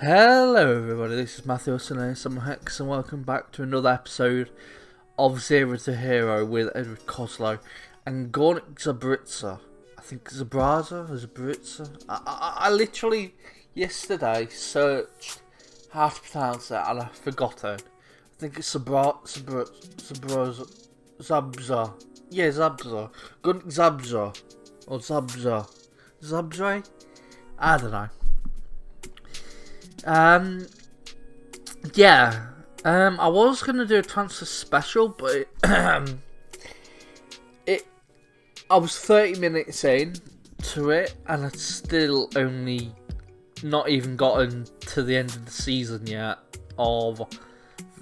Hello everybody, this is Matthew and SamuraiHex and welcome back to another episode of Zero to Hero with Edward Kozlow and Górnik Zabrze. I think Zabrze. I literally yesterday searched how to pronounce it and I forgot it. I think it's Zabza. Yeah, Zabrze. Górnik Zabrze. Or Zabrze. Zabrze? I don't know. I was gonna do a transfer special, but I was 30 minutes in to it, and I'd still only not even gotten to the end of the season yet. Of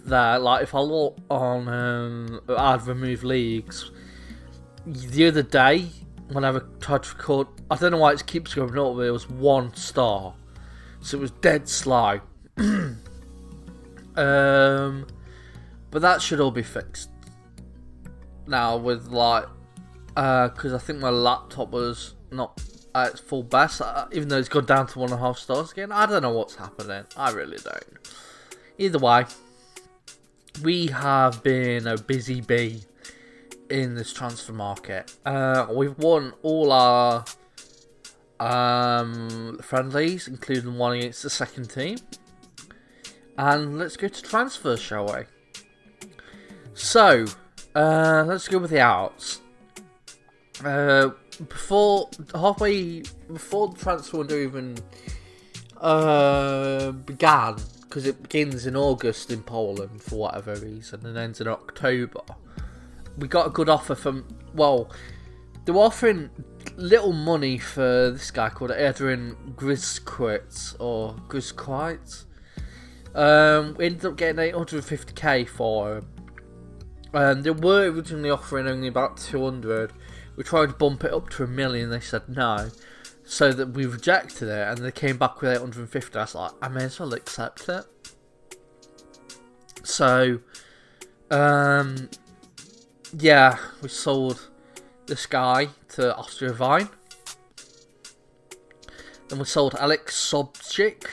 that, like if I look on, I'd remove leagues. The other day, when I tried to record, I don't know why it keeps going up, but it was 1 star. So it was dead slow. But that should all be fixed now with like, because I think my laptop was not at its full best, even though it's gone down to 1.5 stars again. I don't know what's happening. I really don't. Either way, we have been a busy bee in this transfer market. We've won all our friendlies, including one against the second team. And let's go to transfers, shall we? So, let's go with the outs. Before the transfer window even began, because it begins in August in Poland for whatever reason and ends in October, we got a good offer from, well, they were offering little money for this guy called Adrian Griskwitz or Griskwitz. We ended up getting 850k for him. They were originally offering only about 200. We tried to bump it up to 1 million. They said no, so that we rejected it, and they came back with 850. I was like, I may as well accept it. So, yeah, we sold this guy to Austria Vine. Then we sold Alex Sobchik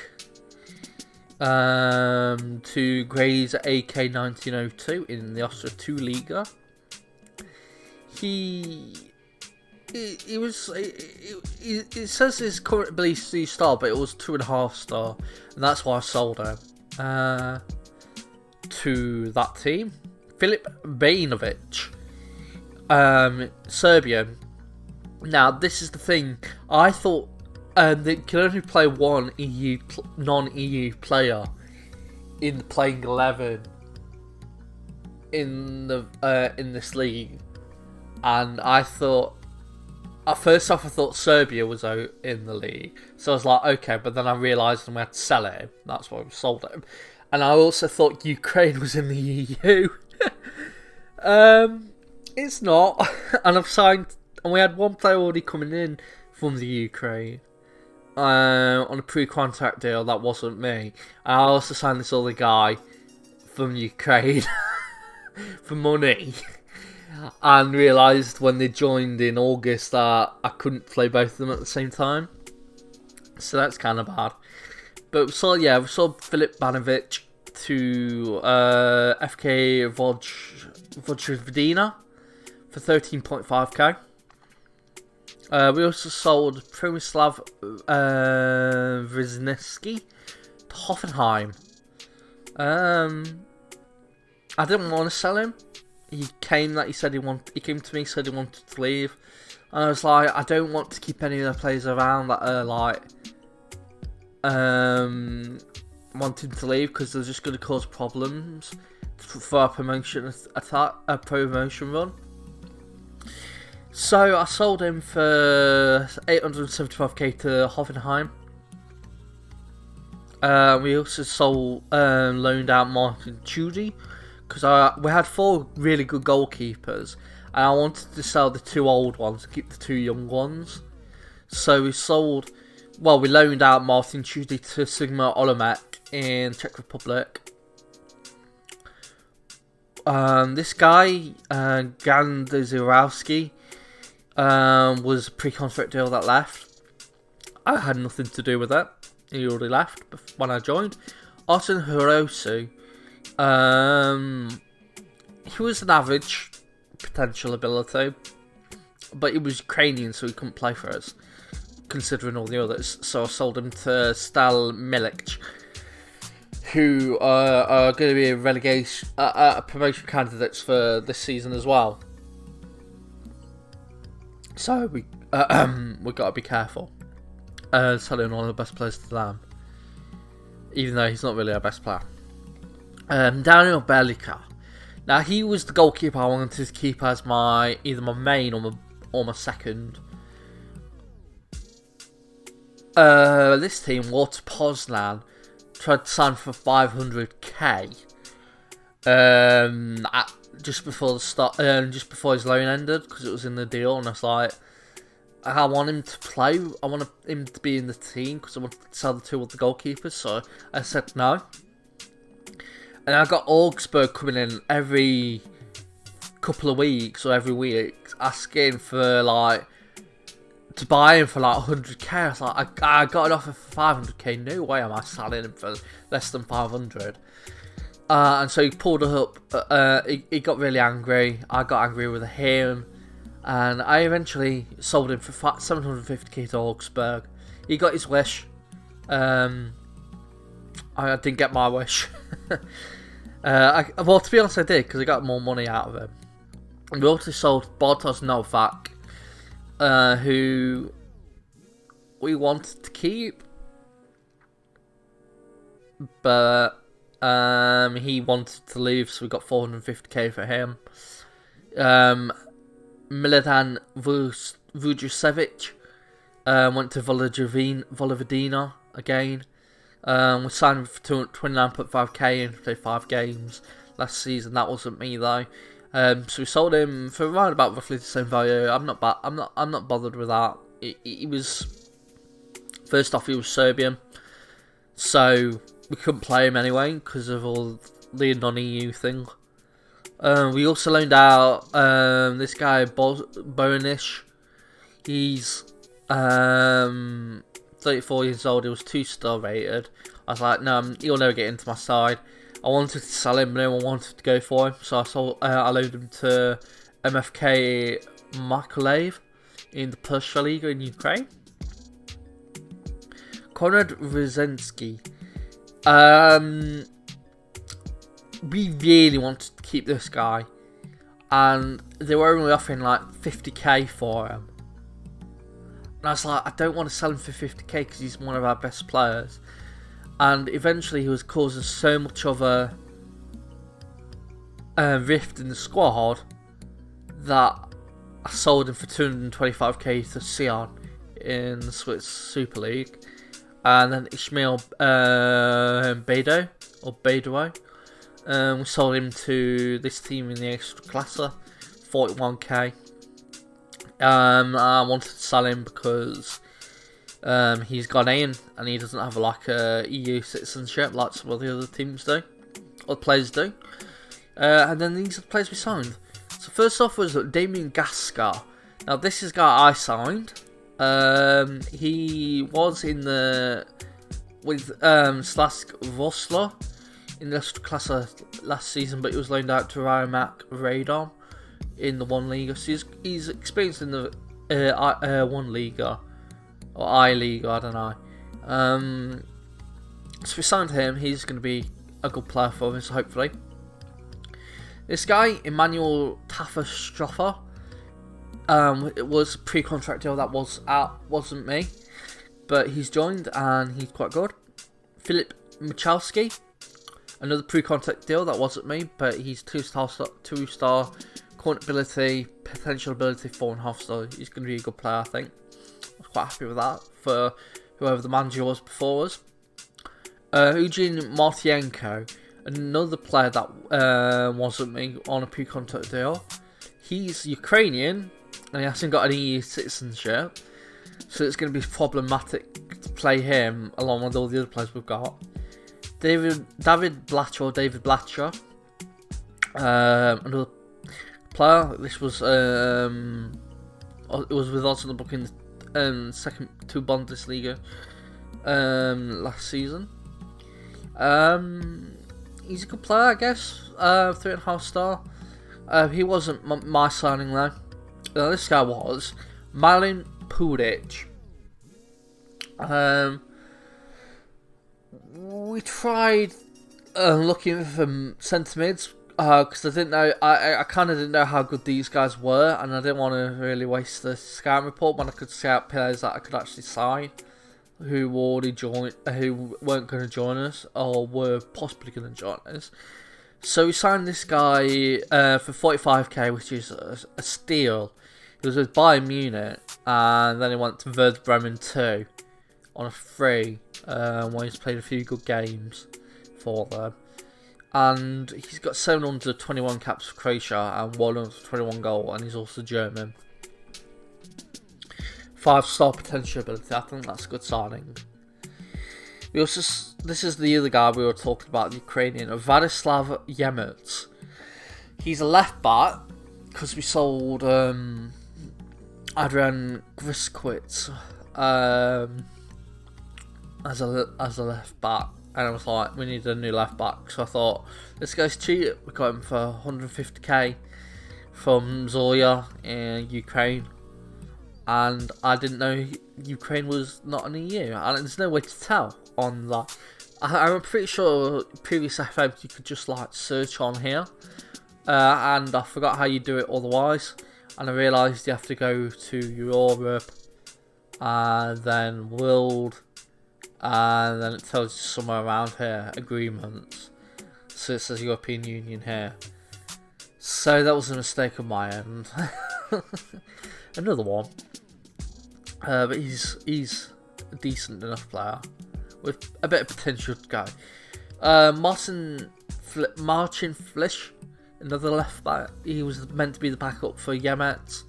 to Grays AK 1902 in the Austria 2 Liga. It says his current ability 3 star, but it was 2.5 star, and that's why I sold him to that team. Filip Bajnovic. Serbian. Now, this is the thing. I thought they could only play one non-EU player in the playing 11 in this league, and I thought first off I thought Serbia was out in the league, so I was like, okay, but then I realised we had to sell him. That's why we sold him, and I also thought Ukraine was in the EU. It's not, and I've signed, and we had one player already coming in from the Ukraine on a pre-contract deal. That wasn't me. I also signed this other guy from Ukraine for money, and realised when they joined in August that I couldn't play both of them at the same time. So that's kind of bad. But we saw Filip Bajnovic to FK Vojvodina for 13.5k. We also sold Promislav Wisniewski to Hoffenheim. I didn't want to sell him. He came to me, said he wanted to leave. And I was like, I don't want to keep any of the players around that are like wanting to leave, because they're just going to cause problems for a promotion run. So I sold him for 875k to Hoffenheim. We also loaned out Martin Chudi, because we had 4 really good goalkeepers, and I wanted to sell the 2 old ones and keep the 2 young ones. So we loaned out Martin Chudi to Sigma Olomek in Czech Republic. This guy, Gandazirowski, was a pre-contract deal that left. I had nothing to do with it. He already left when I joined. Arsen Hirosu. He was an average potential ability, but he was Ukrainian, so he couldn't play for us, considering all the others. So I sold him to Stal Milic, who are going to be promotion candidates for this season as well. So we got to be careful selling one of the best players to them, even though he's not really our best player. Daniel Bellica. Now he was the goalkeeper I wanted to keep as either my main or my second. This team, Water Poznan, tried to sign for 500k. Just before the start, just before his loan ended, because it was in the deal, and I was like, I want him to play. I want him to be in the team because I want to sell the two of the goalkeepers. So I said no. And I got Augsburg coming in every couple of weeks or every week asking for to buy him for 100k. I was like, I got an offer for 500k. No way am I selling him for less than 500. And so he pulled it up. He got really angry. I got angry with him. And I eventually sold him for 750k to Augsburg. He got his wish. I didn't get my wish. Well, to be honest, I did, because I got more money out of him. And we also sold Bartosz Novak, who we wanted to keep, but he wanted to leave, so we got 450k for him. Milan Vujosevic went to Vojvodina again. We signed him for 29.5k and played 5 games last season. That wasn't me though. So we sold him for around about roughly the same value. I'm not bothered with that. He was, first off, he was Serbian, so we couldn't play him anyway because of all the non-EU thing. We also loaned out this guy Bonish. He's 34 years old. He was 2-star rated. I was like, no, he'll never get into my side. I wanted to sell him, but no one wanted to go for him, so I loaned him to MFK Mykolaiv in the Persha Liga in Ukraine. Konrad Rzensky. We really wanted to keep this guy, and they were only offering 50k for him. And I was like, I don't want to sell him for 50k because he's one of our best players. And eventually he was causing so much of a rift in the squad that I sold him for 225k to Sion in the Swiss Super League. And then Ishmael Bedo, we sold him to this team in the Ekstraklasa, 41k. I wanted to sell him because he's Ghanaian and he doesn't have a EU citizenship like some of the other teams do, or players do. And then these are the players we signed. So first off was Damien Gaskar. Now this is a guy I signed. He was with Slask Voslo in the Ekstraklasa last season, but he was loaned out to Rimac Radom in the 1 Liga. So he's experienced in the 1 Liga or I Liga, I don't know. So we signed him. He's going to be a good player for us, hopefully. This guy, Emmanuel Taffer-Stroffer, it was a pre-contract deal that wasn't me, but he's joined and he's quite good. Filip Michalski, another pre-contract deal that wasn't me, but he's 2-star current ability, potential ability 4.5 star. He's going to be a good player, I think. I was quite happy with that for whoever the manager was before us. Eugene Martienko, another player that wasn't me on a pre-contract deal. He's Ukrainian and he hasn't got an EU citizenship, so it's going to be problematic to play him along with all the other players we've got. David Blatcher, another player. This was it was with us in the book in the second 2 Bundesliga last season. He's a good player, I guess. 3.5 star. He wasn't my signing though. This guy was Malin Pudic. We tried looking for centre mids because I didn't know. I kind of didn't know how good these guys were, and I didn't want to really waste the scout report when I could scout players that I could actually sign, who already joined, who weren't going to join us or were possibly going to join us. So we signed this guy for 45k, which is a steal. He was with Bayern Munich, and then he went to Werder Bremen 2 on a free, where he's played a few good games for them. And he's got 721 caps for Croatia and 121 goal, and he's also German. 5-star potential ability. I think that's a good signing. We also, this is the other guy we were talking about, the Ukrainian, Vladislav Yemets. He's a left back because we sold Adrian Griskwitz as a left back, and I was like, we need a new left back. So I thought, this guy's cheap. We got him for 150k from Zoya in Ukraine. And I didn't know Ukraine was not an EU, and there's no way to tell on that. I'm pretty sure previous FMs you could just like search on here, and I forgot how you do it otherwise. And I realised you have to go to Europe, and then World, and then it tells you somewhere around here, agreements. So it says European Union here. So that was a mistake on my end. Another one. But he's a decent enough player with a bit of potential to go. Martin Flisch, another left back. He was meant to be the backup for Yemet.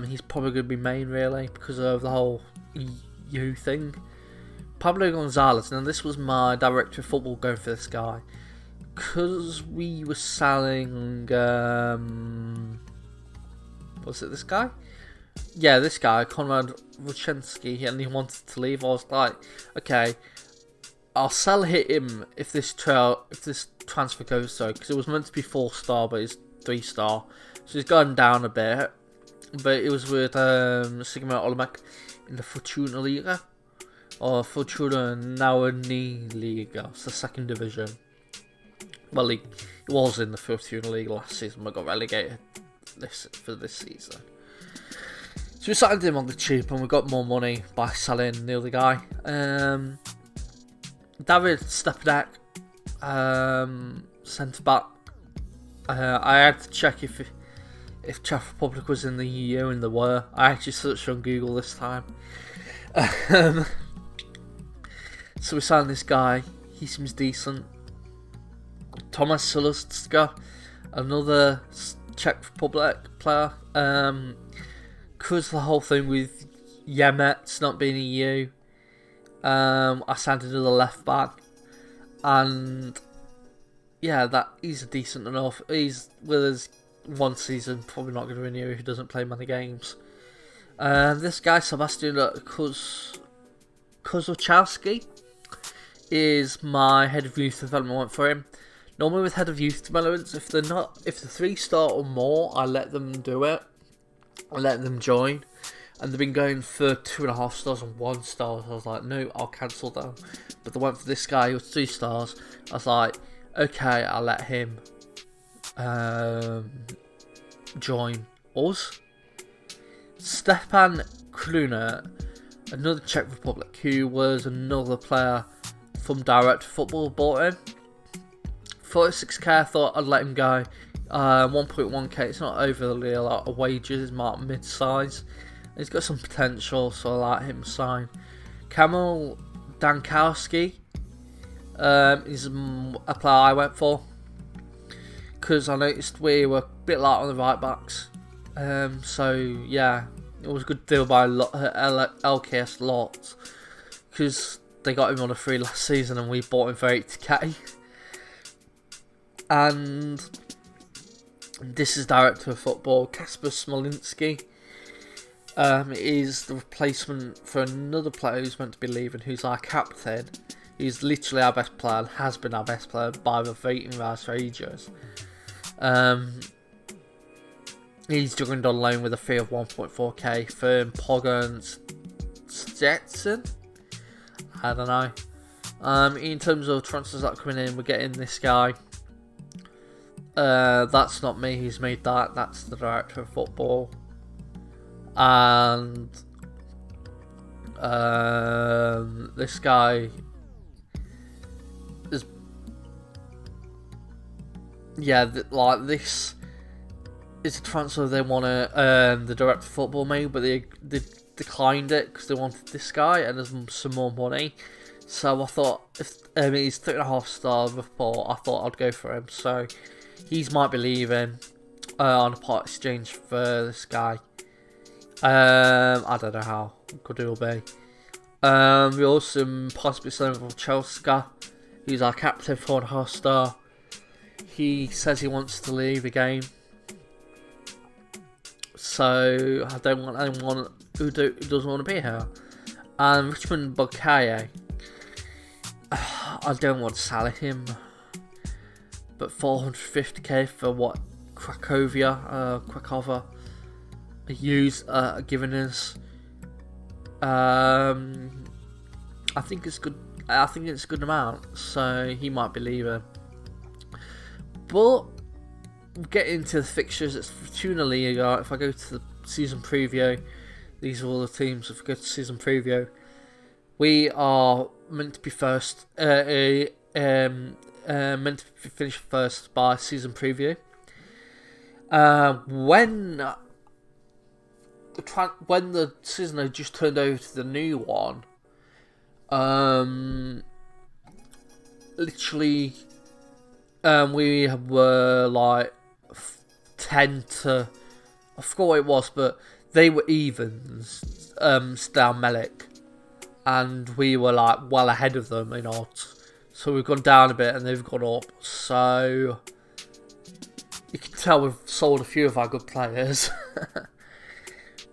He's probably going to be main really because of the whole EU thing. Pablo Gonzalez. Now this was my director of football going for this guy because we were selling. Was it this guy? Yeah, this guy, Konrad Vuchensky, and he wanted to leave. I was like, okay, I'll sell him if this transfer goes through, because it was meant to be 4-star, but it's 3-star, so he's gone down a bit. But it was with Sigma Olmek in the Fortuna Liga, or Fortuna Nauni Liga, it's the 2nd division. Well, he was in the Fortuna Liga last season, but got relegated for this season. So we signed him on the cheap, and we got more money by selling the other guy. David Stepanek, centre back. I had to check if Czech Republic was in the EU, and they were. I actually searched on Google this time. So we signed this guy. He seems decent. Thomas Sulustska, another Czech Republic player. Because the whole thing with Yemets not being EU, I signed another left back, and yeah, that he's a decent enough. He's with us one season, probably not going to renew if he doesn't play many games. This guy Sebastian Kozlowski is my head of youth development. Went for him. Normally with head of youth developments, if they're 3-star or more, I let them do it. I let them join, and they've been going for 2.5 stars and 1 star. So I was like, no, I'll cancel them. But they went for this guy who was 3 stars. I was like, okay, I'll let him join us. Stepan Kruner, another Czech Republic, who was another player from Direct Football, bought him. 46k, I thought I'd let him go. 1.1k, it's not overly a lot of wages, it's marked mid-size. He's got some potential, so I let him sign. Kamil Dankowski is a player I went for, because I noticed we were a bit light on the right backs. So yeah, it was a good deal by LKS Lots, because they got him on a free last season and we bought him for 80k. And this is director of football, Kasper Smolinski. is the replacement for another player who's meant to be leaving, who's our captain. He's literally our best player and has been our best player by the voting rights for ages. He's joined on loan with a fee of 1.4k from Poggen Stetson. I don't know. In terms of transfers that are coming in, we're getting this guy. That's not me who's made that. That's the director of football. And this guy is, this is a transfer they want to, the director of football made, but they declined it because they wanted this guy and there's some more money. So I thought, if he's 3.5 star report, I thought I'd go for him. So he's might be leaving on a part exchange for this guy. I don't know how good it will be. We also possibly selling for Chelsea, who's our captain, 4.5 star. He says he wants to leave the game. So I don't want anyone who doesn't want to be here. And Richmond Bukayo, I don't want to sell him, but 450k for what Krakova giving us. I think it's good. I think it's a good amount, so he might be leaving. But we'll get into the fixtures. It's Fortuna Liga. If I go to the season preview, these are all the teams. If we go to season preview, we are meant to be first. Meant to be finished first by season preview. When the season had just turned over to the new one, literally, we were like 10 to, I forgot what it was, but they were evens, Stal Melik, and we were like well ahead of them in odds. So we've gone down a bit and they've gone up. So you can tell we've sold a few of our good players.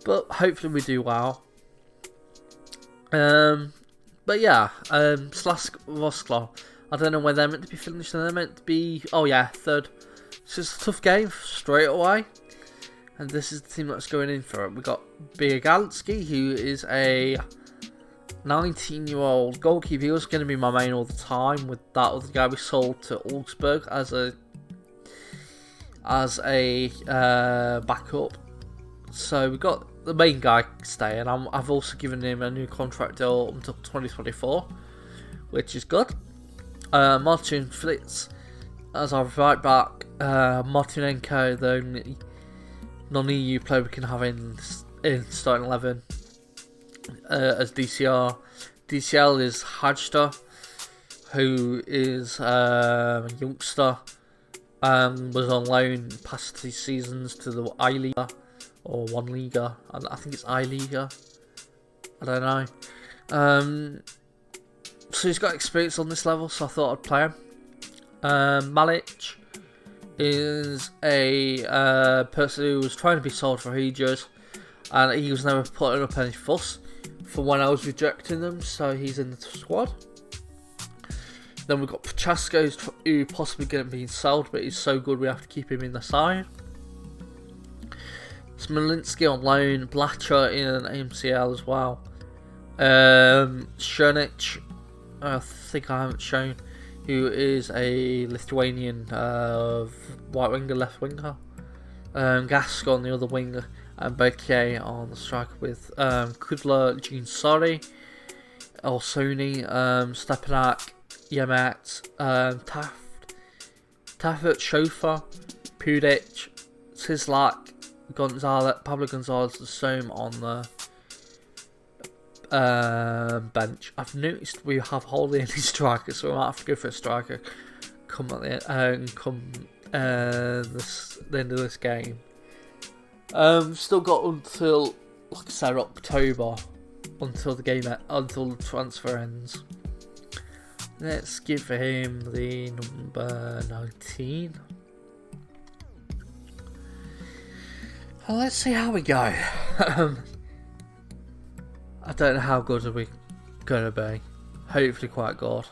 But hopefully we do well. But yeah, Slask Voskla, I don't know where they're meant to be finished. They're meant to be, oh yeah, third. So it's a tough game straight away. And this is the team that's going in for it. We've got Biagansky, who is a 19-year-old goalkeeper. He was going to be my main all the time with that other guy we sold to Augsburg as a backup. So we've got the main guy staying. I've also given him a new contract deal until 2024, which is good. Martin Flitz as our right back. Martinenko, the only non-EU player we can have in starting 11 as DCR. DCL is Hajda, who is a youngster, was on loan past 2 seasons to the I-Liga, or 1 Liga, I think it's I-Liga, I don't know. So he's got experience on this level, so I thought I'd play him. Malic is a person who was trying to be sold for ages, and he was never putting up any fuss for when I was rejecting them, so he's in the squad. Then we've got Pachasko, who possibly going to be sold, but he's so good we have to keep him in the side. Smolinski on loan, Blacher in an MCL as well. Shernich, I think I haven't shown, who is a Lithuanian right winger, left winger. Gask on the other winger, and Bokeh on the striker with Kudla, Gene Sori, Elsoni, Stepanak, Yemet, Taffet, Shofa, Pudic, Sislak, Gonzalez, Pablo Gonzalez, and Soam on the bench. I've noticed we have hardly any strikers, so we might have to go for a striker come at the end of this game. Still got until, like I said, October until the transfer ends. Let's give him the number 19. Well, let's see how we go. I don't know how good are we going to be. Hopefully quite good.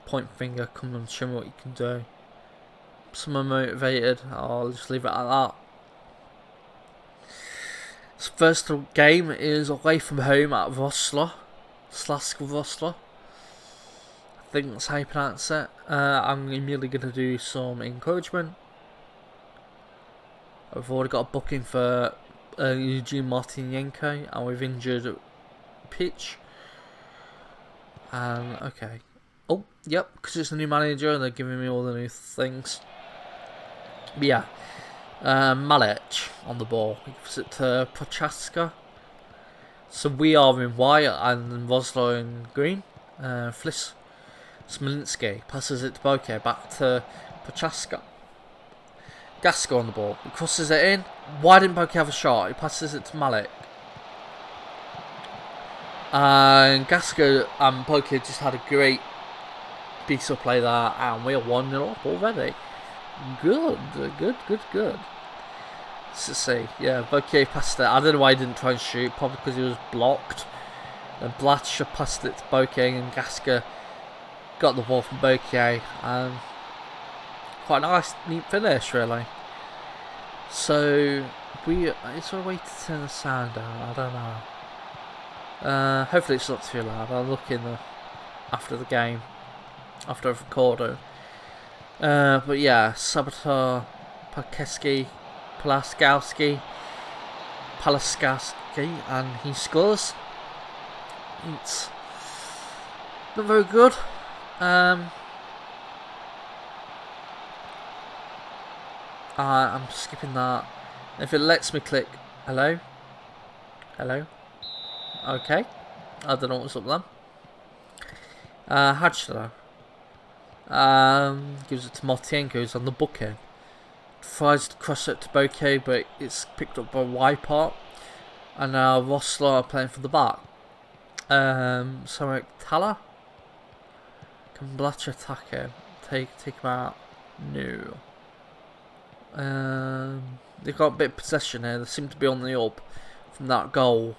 Point finger, come on, show me what you can do. Someone motivated, I'll just leave it at that. This first game is away from home at Rosler. Slask Rosler. I think that's how you pronounce it. I'm immediately going to do some encouragement. I've already got a booking for Eugene Martinenko, and we've injured Pitch. And okay. Oh, yep, because it's a new manager and they're giving me all the new things. But yeah, Malic on the ball. He gives it to Prochaska. So we are in white and Rosler in green. Fliss Smolinski passes it to Bokeh, back to Prochaska. Gasker on the ball. He crosses it in. Why didn't Bokeh have a shot? He passes it to Malik. And Gasker and Bokeh just had a great piece of play there, and we're 1-0 up already. Good. Let's see. Yeah, Bokeh passed it. I don't know why he didn't try and shoot, probably because he was blocked. Then Blatcher passed it to Bokeh, and Gasker got the ball from Bokeh, and quite a nice, neat finish, really. So, is there a way to turn the sound down? I don't know. Hopefully it's not too loud. I'll look in after the game, after I've recorded. But yeah, Saboteur, Palaskowski, and he scores. It's not very good. I'm skipping that. If it lets me click hello. Okay, I don't know what's up then. Hachler gives it to Martienko, who's on the booking. Tries to cross it to Bokeh, but it's picked up by Wipeout. And now Rosler are playing for the back. SamuraiHex Tala. Can Blatcher attack him? Take him out? No. They've got a bit of possession here. They seem to be on the up from that goal.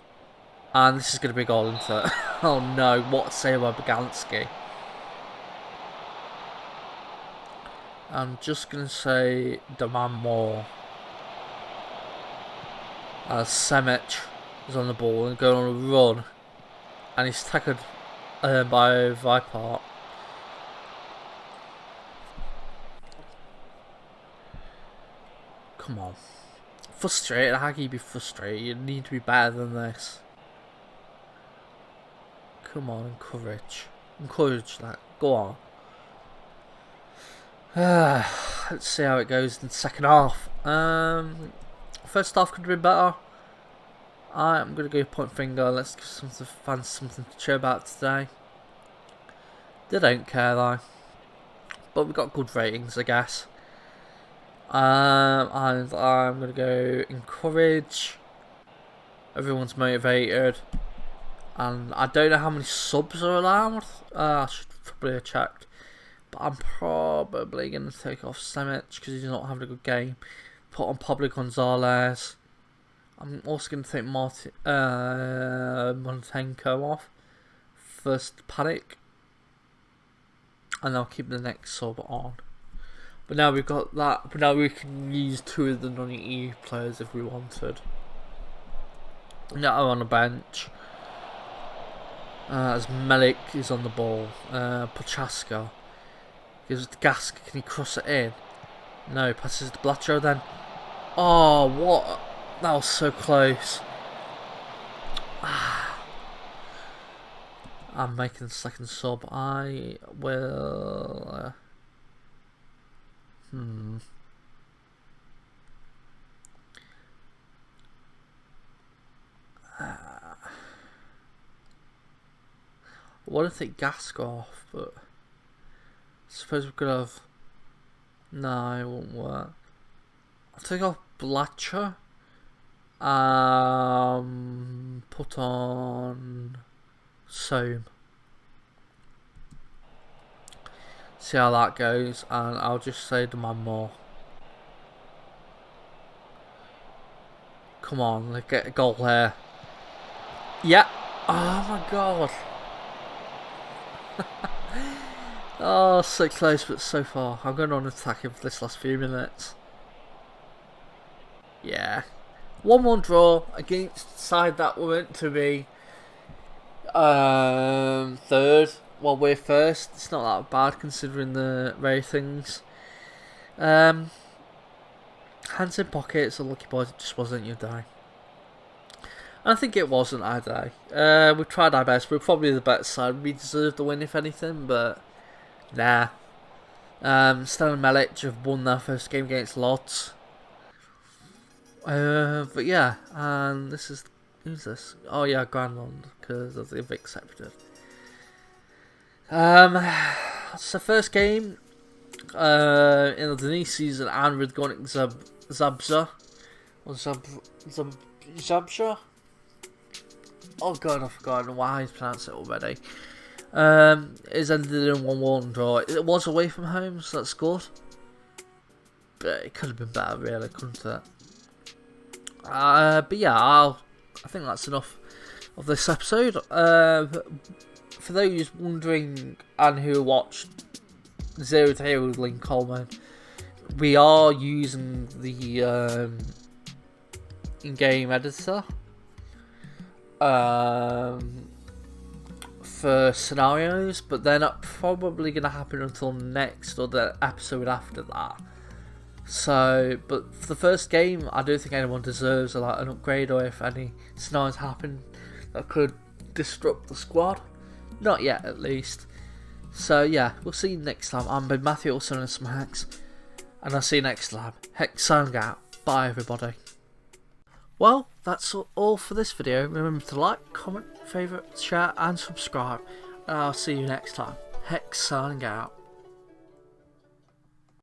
And this is going to be a goal, isn't it? Oh no, what a save by Baganski. I'm just going to say demand more. As Semic is on the ball and going on a run. And he's tackled by Vipart. Come on. Frustrated? How can you be frustrated? You need to be better than this. Come on, encourage. Encourage that. Go on. Let's see how it goes in the second half. First half could have been better. I'm going to go point finger. Let's give some fans something to cheer about today. They don't care though. But we got good ratings, I guess. And I'm going to go encourage. Everyone's motivated. And I don't know how many subs are allowed. I should probably have checked. But I'm probably going to take off Semic because he's not having a good game. Put on Pablo Gonzalez. I'm also going to take Montenko off. First Panic. And I'll keep the next sub on. But now we've got that. But now we can use two of the non-EU players if we wanted. Now I'm on the bench. As Melik is on the ball. Prochaska gives it to Gask. Can he cross it in? No, passes it to Blatcher then. Oh, what? That was so close. I'm making the second sub. I will. I want to take Gask off, but I suppose we could have. No, it won't work. I'll take off Blatcher. Put on Soam. See how that goes, and I'll just say demand more. come on, let's get a goal here. Yeah. Oh my god. Oh, so close but so far. I'm going on attacking for this last few minutes. Yeah. 1-1 draw against the side that were meant to be third. Well, we're first. It's not that bad considering the ratings. Hands in pockets, a lucky boys, it just wasn't your day. I think it wasn't our day. We tried our best. We're probably the better side. We deserved the win, if anything, but nah. Stan and Melic have won their first game against Lodz. But yeah, and this is, who's this? Oh yeah, Grandland, because they've accepted. It's the first game in the new season, and with Górnik Zabrze, or Zabrze. Oh god, I've forgotten why he's pronounced it already. It's ended in 1-1 draw. It was away from home, so that's good. But it could have been better, really, couldn't it? But yeah, I think that's enough of this episode. For those wondering and who watched 0 to Hero with Link Coleman, we are using the in-game editor for scenarios, but they're not probably going to happen until next or the episode after that. So, but for the first game, I don't think anyone deserves an upgrade, or if any scenarios happen that could disrupt the squad. Not yet, at least. So yeah, we'll see you next time. I'm Ben Matthew, also known as SamuraiHex, and I'll see you next time. Hex signing out. Bye everybody. Well, that's all for this video. Remember to like, comment, favourite, share and subscribe. And I'll see you next time. Hex signing out.